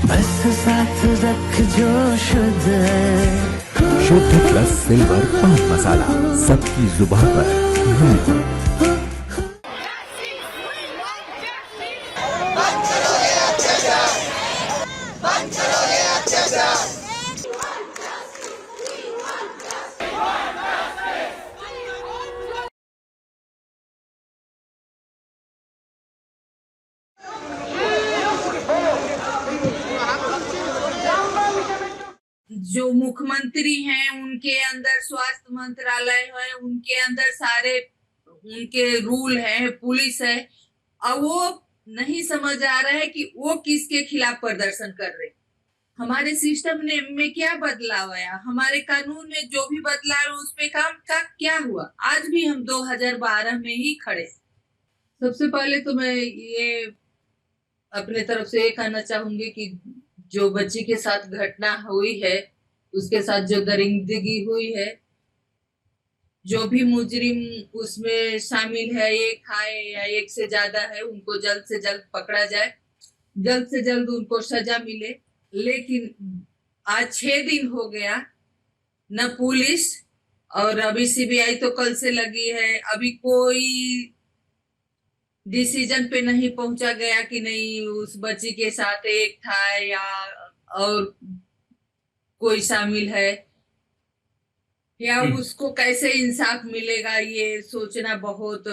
बस साथ रख जो शुद्ध है। शुद्ध प्लस सिल्वर पान मसाला, सबकी जुबान पर महक। जो मुख्यमंत्री हैं उनके अंदर स्वास्थ्य मंत्रालय है, उनके अंदर सारे उनके रूल है, पुलिस है। अब वो नहीं समझ आ रहा है कि वो किसके खिलाफ प्रदर्शन कर रहे। हमारे सिस्टम ने में क्या बदलाव आया, हमारे कानून में जो भी बदलाव उस पे काम का क्या हुआ। आज भी हम 2012 में ही खड़े। सबसे पहले तो मैं ये अपने तरफ से ये कहना चाहूंगी कि जो बच्ची के साथ घटना हुई है, उसके साथ जो दरिंदगी हुई है, जो भी मुजरिम उसमें शामिल है, एक है या एक से ज्यादा है, उनको जल्द से जल्द पकड़ा जाए, जल्द से जल्द उनको सजा मिले। लेकिन आज 6 दिन हो गया, न पुलिस और अभी सीबीआई तो कल से लगी है, अभी कोई डिसीजन पे नहीं पहुंचा गया कि नहीं उस बच्ची के साथ एक था या और कोई शामिल है, या उसको कैसे इंसाफ मिलेगा, ये सोचना बहुत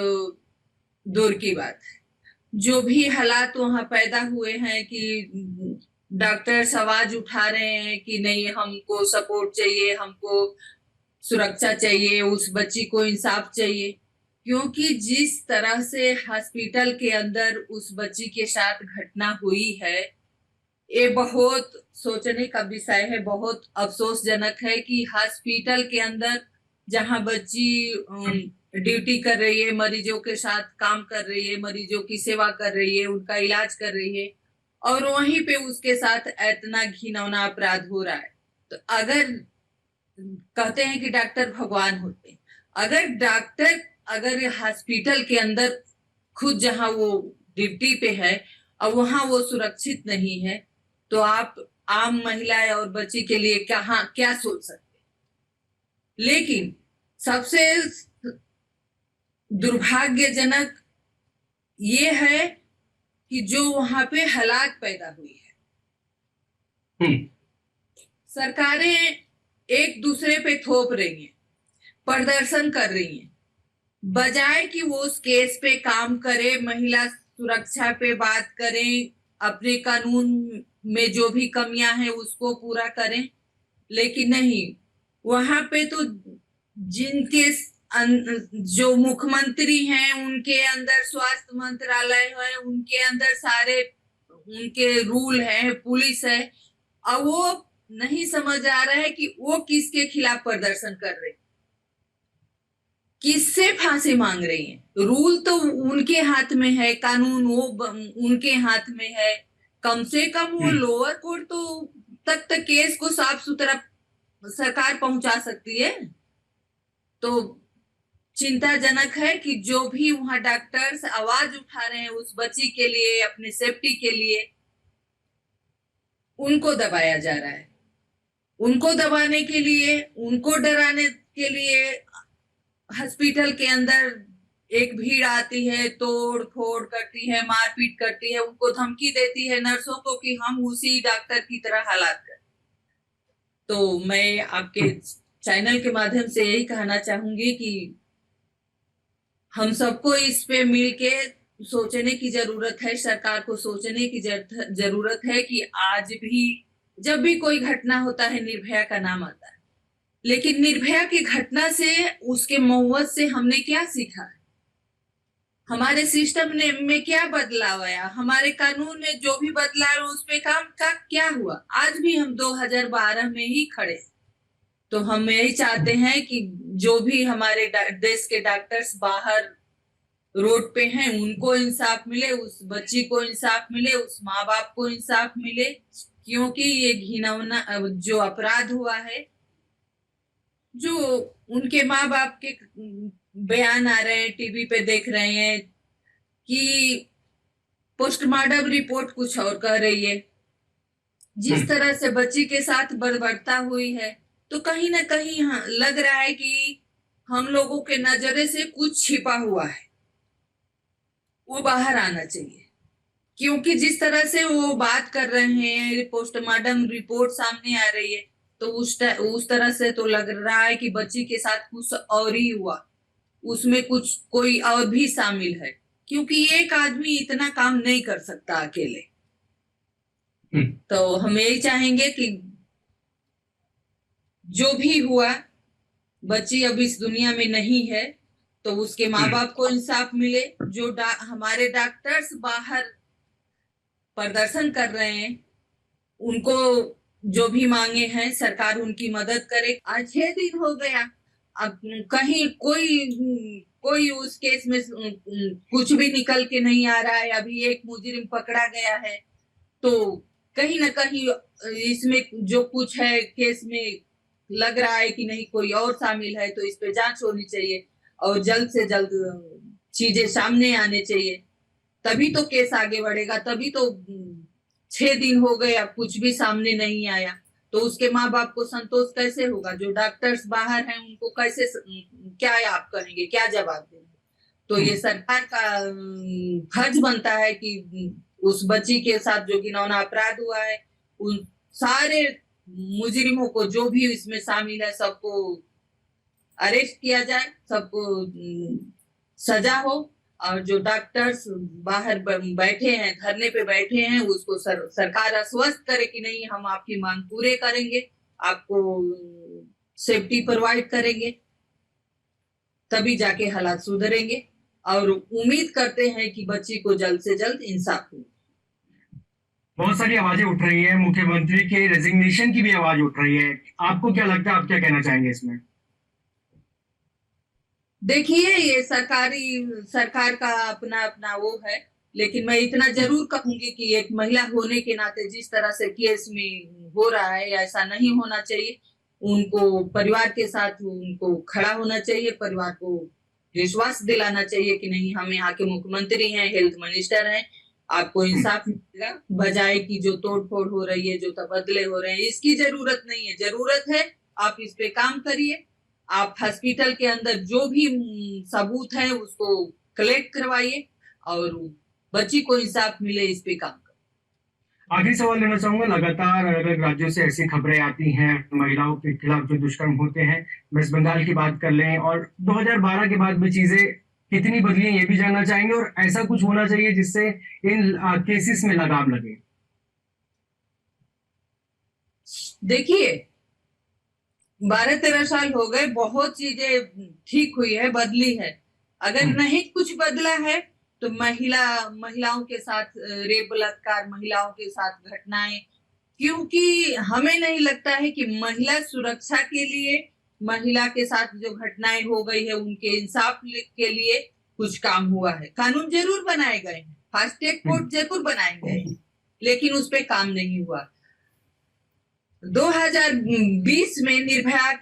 दूर की बात है। जो भी हालात वहां पैदा हुए हैं कि डॉक्टर्स आवाज उठा रहे हैं कि नहीं हमको सपोर्ट चाहिए, हमको सुरक्षा चाहिए, उस बच्ची को इंसाफ चाहिए, क्योंकि जिस तरह से हॉस्पिटल के अंदर उस बच्ची के साथ घटना हुई है, ये बहुत सोचने का विषय है। बहुत अफसोसजनक है कि हॉस्पिटल के अंदर जहां बच्ची ड्यूटी कर रही है, मरीजों के साथ काम कर रही है, मरीजों की सेवा कर रही है, उनका इलाज कर रही है, और वहीं पे उसके साथ इतना घिनौना अपराध हो रहा है। तो अगर कहते हैं कि डॉक्टर भगवान होते हैं, अगर डॉक्टर अगर हॉस्पिटल के अंदर खुद जहां वो ड्यूटी पे है और वहां वो सुरक्षित नहीं है, तो आप आम महिला और बच्ची के लिए क्या सोच सकते। लेकिन सबसे दुर्भाग्यजनक ये है कि जो वहां पे हालात पैदा हुई है, सरकारें एक दूसरे पे थोप रही हैं, प्रदर्शन कर रही हैं, बजाय कि वो उस केस पे काम करे, महिला सुरक्षा पे बात करें, अपने कानून में जो भी कमियां हैं उसको पूरा करें। लेकिन नहीं, वहां पे तो जिनके जो मुख्यमंत्री हैं उनके अंदर स्वास्थ्य मंत्रालय है, उनके अंदर सारे उनके रूल है, पुलिस है। अब वो नहीं समझ आ रहा है कि वो किसके खिलाफ प्रदर्शन कर रहे, किससे फांसी मांग रही हैं। रूल तो उनके हाथ में है, कानून वो उनके हाथ में है। कम से कम वो लोअर कोर्ट तो तक केस को साफ सुथरा सरकार पहुंचा सकती है। तो चिंताजनक है कि जो भी वहां डॉक्टर्स आवाज उठा रहे हैं उस बच्ची के लिए, अपने सेफ्टी के लिए, उनको दबाया जा रहा है। उनको दबाने के लिए, उनको डराने के लिए हॉस्पिटल के अंदर एक भीड़ आती है, तोड़ फोड़ करती है, मारपीट करती है, उनको धमकी देती है नर्सों को कि हम उसी डॉक्टर की तरह हालात करें। तो मैं आपके चैनल के माध्यम से यही कहना चाहूंगी कि हम सबको इस पे मिलके सोचने की जरूरत है, सरकार को सोचने की जरूरत है कि आज भी जब भी कोई घटना होता है निर्भया का नाम आता है, लेकिन निर्भया की घटना से, उसके मौत से हमने क्या सीखा है, हमारे सिस्टम ने में क्या बदलाव आया, हमारे कानून में जो भी बदलाव उस पे काम का क्या हुआ। आज भी हम 2012 में ही खड़े। तो हम यही चाहते हैं कि जो भी हमारे देश के डॉक्टर्स बाहर रोड पे हैं उनको इंसाफ मिले, उस बच्ची को इंसाफ मिले, उस माँ बाप को इंसाफ मिले, क्योंकि ये घिनौना जो अपराध हुआ है, जो उनके माँ बाप के बयान आ रहे हैं, टीवी पे देख रहे हैं कि पोस्टमार्टम रिपोर्ट कुछ और कह रही है, जिस तरह से बच्ची के साथ बर्बरता हुई है, तो कहीं ना कहीं लग रहा है कि हम लोगों के नजरे से कुछ छिपा हुआ है, वो बाहर आना चाहिए। क्योंकि जिस तरह से वो बात कर रहे हैं, पोस्टमार्टम रिपोर्ट सामने आ रही है, तो उस तरह से तो लग रहा है कि बच्ची के साथ कुछ और ही हुआ, उसमें कुछ कोई और भी शामिल है। क्योंकि एक आदमी इतना काम नहीं कर सकता अकेले। तो हम यही चाहेंगे कि जो भी हुआ, बच्ची अब इस दुनिया में नहीं है, तो उसके माँ बाप को इंसाफ मिले। जो हमारे डॉक्टर्स बाहर प्रदर्शन कर रहे हैं, उनको जो भी मांगे हैं सरकार उनकी मदद करे। आज 6 दिन हो गया, अब कहीं कोई उस केस में कुछ भी निकल के नहीं आ रहा है। अभी एक मुजरिम पकड़ा गया है, तो कहीं ना कहीं इसमें जो कुछ है केस में लग रहा है कि नहीं कोई और शामिल है। तो इस पे जांच होनी चाहिए और जल्द से जल्द चीजें सामने आने चाहिए, तभी तो केस आगे बढ़ेगा। तभी तो 6 दिन हो गए, अब कुछ भी सामने नहीं आया, तो उसके माँ बाप को संतोष कैसे होगा? जो डॉक्टर्स बाहर हैं उनको कैसे, क्या आप कहेंगे, क्या जवाब देंगे? तो ये सरकार का फर्ज बनता है कि उस बच्ची के साथ जो घिनौना अपराध हुआ है, उन सारे मुजरिमों को, जो भी इसमें शामिल है, सबको अरेस्ट किया जाए, सबको सजा हो। और जो डॉक्टर्स बाहर बैठे हैं, धरने पे बैठे हैं, उसको सरकार आश्वस्त करे कि नहीं, हम आपकी मांग पूरे करेंगे, आपको सेफ्टी प्रोवाइड करेंगे, तभी जाके हालात सुधरेंगे। और उम्मीद करते हैं कि बच्ची को जल्द से जल्द इंसाफ हो। बहुत सारी आवाजें उठ रही है, मुख्यमंत्री के रेजिग्नेशन की भी आवाज उठ रही है। आपको क्या लगता है, आप क्या कहना चाहेंगे इसमें? देखिए, ये सरकार का अपना अपना वो है, लेकिन मैं इतना जरूर कहूंगी कि एक महिला होने के नाते जिस तरह से केस में हो रहा है, ऐसा नहीं होना चाहिए। उनको परिवार के साथ उनको खड़ा होना चाहिए, परिवार को विश्वास दिलाना चाहिए कि नहीं, हम यहाँ के मुख्यमंत्री हैं, हेल्थ मिनिस्टर हैं, आपको इंसाफ मिलेगा। बजाय की जो तोड़फोड़ हो रही है, जो तबदले हो रहे हैं, इसकी जरूरत नहीं है। जरूरत है आप इस पे काम करिए, आप हॉस्पिटल के अंदर जो भी सबूत है उसको कलेक्ट करवाइए और बच्ची को इंसाफ मिले, इस पे काम करें। आखिरी सवाल लेना चाहूंगा, लगातार अलग अलग राज्यों से ऐसी खबरें आती हैं महिलाओं के खिलाफ जो दुष्कर्म होते हैं। वेस्ट बंगाल की बात कर लें, और 2012 के बाद भी चीजें कितनी बदली है ये भी जानना चाहेंगे, और ऐसा कुछ होना चाहिए जिससे इन केसेस में लगाम लगे। देखिए, 12-13 साल हो गए, बहुत चीजें ठीक हुई है, बदली है। अगर नहीं कुछ बदला है तो महिलाओं के साथ रेप बलात्कार, महिलाओं के साथ घटनाएं, क्योंकि हमें नहीं लगता है कि महिला सुरक्षा के लिए, महिला के साथ जो घटनाएं हो गई है उनके इंसाफ के लिए कुछ काम हुआ है। कानून जरूर बनाए गए हैं, फास्ट ट्रैक कोर्ट जरूर बनाए गए हैं, लेकिन उस पर काम नहीं हुआ। 2020 में निर्भया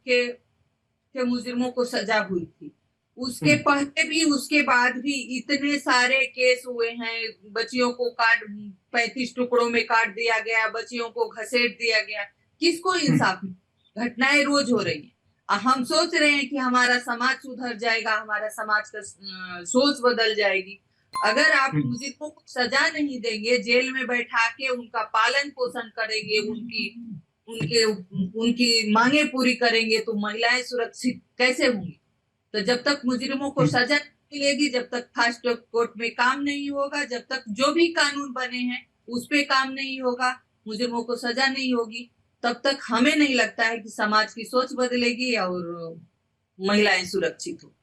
के मुजरिमों को सजा हुई थी, उसके पहले भी उसके बाद भी इतने सारे केस हुए हैं। बच्चियों को 35 टुकड़ों में काट दिया गया, बच्चियों को घसीट दिया गया, किसको इंसाफ? घटनाएं रोज हो रही हैं। हम सोच रहे हैं कि हमारा समाज सुधर जाएगा, हमारा समाज का सोच बदल जाएगी। अगर आप मुजरिमों को सजा नहीं देंगे, जेल में बैठा के उनका पालन पोषण करेंगे, उनकी मांगे पूरी करेंगे, तो महिलाएं सुरक्षित कैसे होंगी? तो जब तक मुजरिमों को सजा मिलेगी, जब तक फास्ट ट्रैक कोर्ट में काम नहीं होगा, जब तक जो भी कानून बने हैं उस पे काम नहीं होगा, मुजरिमों को सजा नहीं होगी, तब तक हमें नहीं लगता है कि समाज की सोच बदलेगी और महिलाएं सुरक्षित हो।